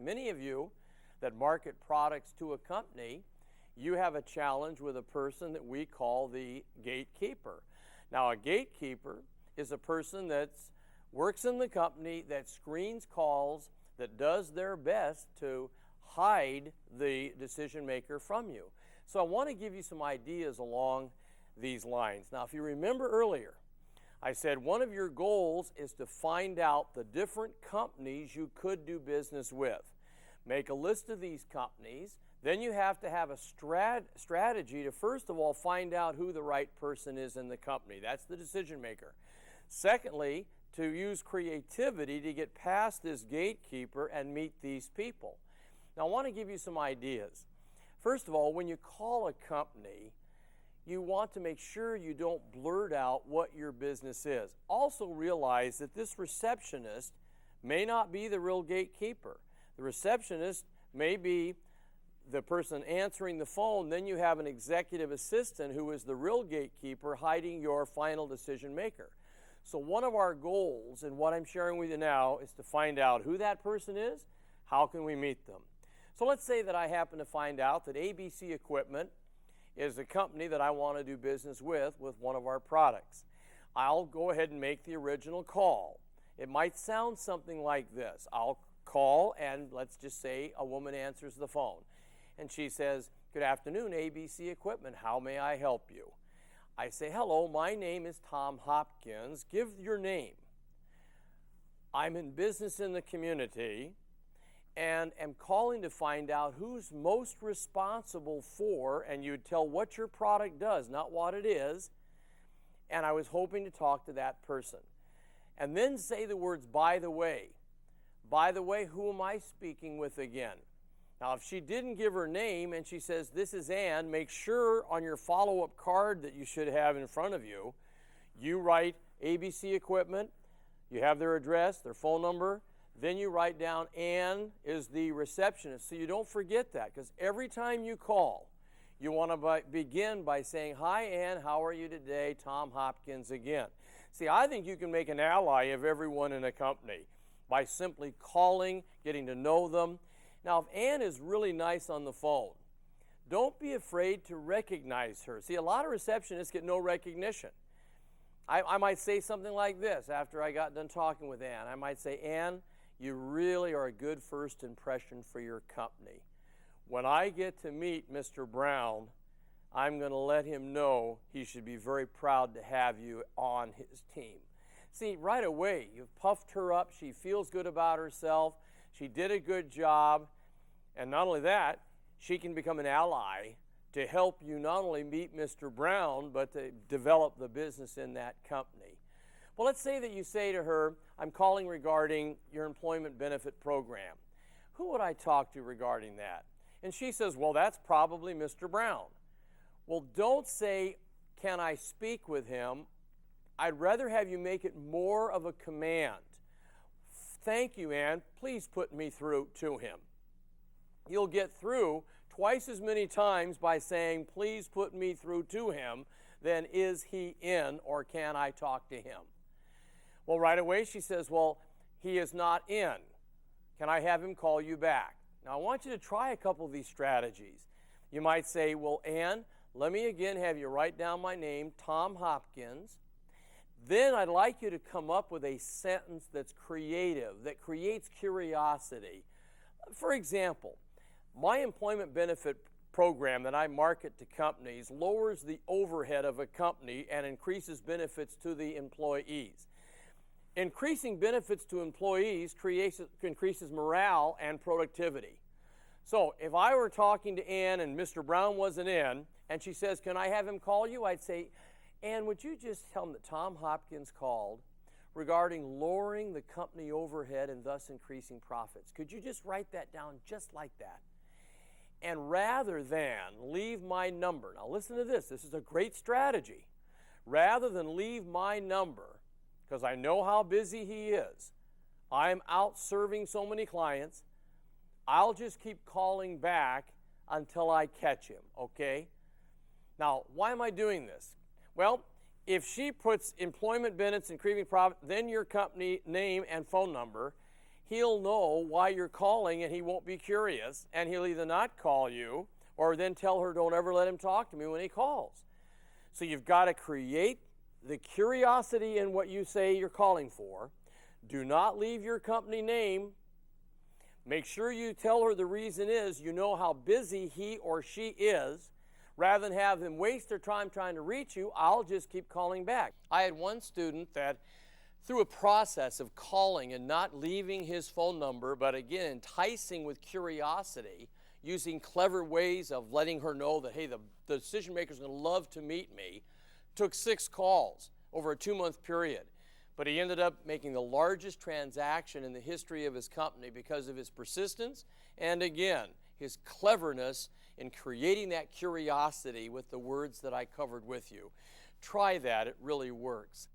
Many of you that market products to a company, you have a challenge with a person that we call the gatekeeper. Now, a gatekeeper is a person that works in the company, that screens calls, that does their best to hide the decision maker from you. So I want to give you some ideas along these lines. Now, if you remember earlier, I said one of your goals is to find out the different companies you could do business with. Make a list of these companies. Then you have to have a strategy to, first of all, find out who the right person is in the company. That's the decision maker. Secondly, to use creativity to get past this gatekeeper and meet these people. Now, I want to give you some ideas. First of all, when you call a company, you want to make sure you don't blurt out what your business is. Also realize that this receptionist may not be the real gatekeeper. The receptionist may be the person answering the phone. Then you have an executive assistant who is the real gatekeeper hiding your final decision maker. So one of our goals, and what I'm sharing with you now, is to find out who that person is. How can we meet them? So let's say that I happen to find out that ABC Equipment is a company that I want to do business with one of our products. I'll go ahead and make the original call. It might sound something like this. I'll call, and let's just say a woman answers the phone. And she says, "Good afternoon, ABC Equipment. How may I help you?" I say, "Hello, my name is Tom Hopkins. Give your name." I'm in business in the community and am calling to find out who's most responsible for, and you'd tell what your product does, not what it is, and I was hoping to talk to that person. And then say the words, "By the way." By the way, who am I speaking with again? Now, if she didn't give her name and she says, "This is Ann," make sure on your follow-up card that you should have in front of you, you write ABC Equipment, you have their address, their phone number, then you write down Ann is the receptionist, so you don't forget that, because every time you call, you want to begin by saying, "Hi, Ann, how are you today? Tom Hopkins again." See, I think you can make an ally of everyone in a company by simply calling, getting to know them. Now, if Ann is really nice on the phone, don't be afraid to recognize her. See, a lot of receptionists get no recognition. I might say something like this after I got done talking with Ann. I might say, "Ann, you really are a good first impression for your company. When I get to meet Mr. Brown, I'm going to let him know he should be very proud to have you on his team." See, right away, you've puffed her up. She feels good about herself. She did a good job. And not only that, she can become an ally to help you not only meet Mr. Brown, but to develop the business in that company. Well, let's say that you say to her, "I'm calling regarding your employment benefit program. Who would I talk to regarding that?" And she says, "Well, that's probably Mr. Brown." Well, don't say, "Can I speak with him?" I'd rather have you make it more of a command. "Thank you, Ann. Please put me through to him." You'll get through twice as many times by saying, "Please put me through to him," than "Is he in?" or "Can I talk to him?" Well, right away she says, "Well, he is not in. Can I have him call you back?" Now, I want you to try a couple of these strategies. You might say, "Well, Ann, let me again have you write down my name, Tom Hopkins. Then I'd like you to come up with a sentence that's creative, that creates curiosity. For example, my employment benefit program that I market to companies lowers the overhead of a company and increases benefits to the employees. Increasing benefits to employees increases morale and productivity. So if I were talking to Ann and Mr. Brown wasn't in, and she says, "Can I have him call you?" I'd say, "Ann, would you just tell him that Tom Hopkins called regarding lowering the company overhead and thus increasing profits? Could you just write that down just like that? And rather than leave my number," now listen to this, this is a great strategy. "Rather than leave my number, because I know how busy he is, I'm out serving so many clients, I'll just keep calling back until I catch him," okay? Now, why am I doing this? Well, if she puts employment benefits, increasing profit, then your company name and phone number, he'll know why you're calling and he won't be curious, and he'll either not call you or then tell her, don't ever let him talk to me when he calls. So you've got to create the curiosity in what you say you're calling for. Do not leave your company name. Make sure you tell her the reason is you know how busy he or she is. Rather than have them waste their time trying to reach you, I'll just keep calling back. I had one student that through a process of calling and not leaving his phone number, but again, enticing with curiosity, using clever ways of letting her know that, hey, the decision maker is going to love to meet me, took 6 calls over a 2-month period. But he ended up making the largest transaction in the history of his company because of his persistence and, again, his cleverness in creating that curiosity with the words that I covered with you. Try that. It really works.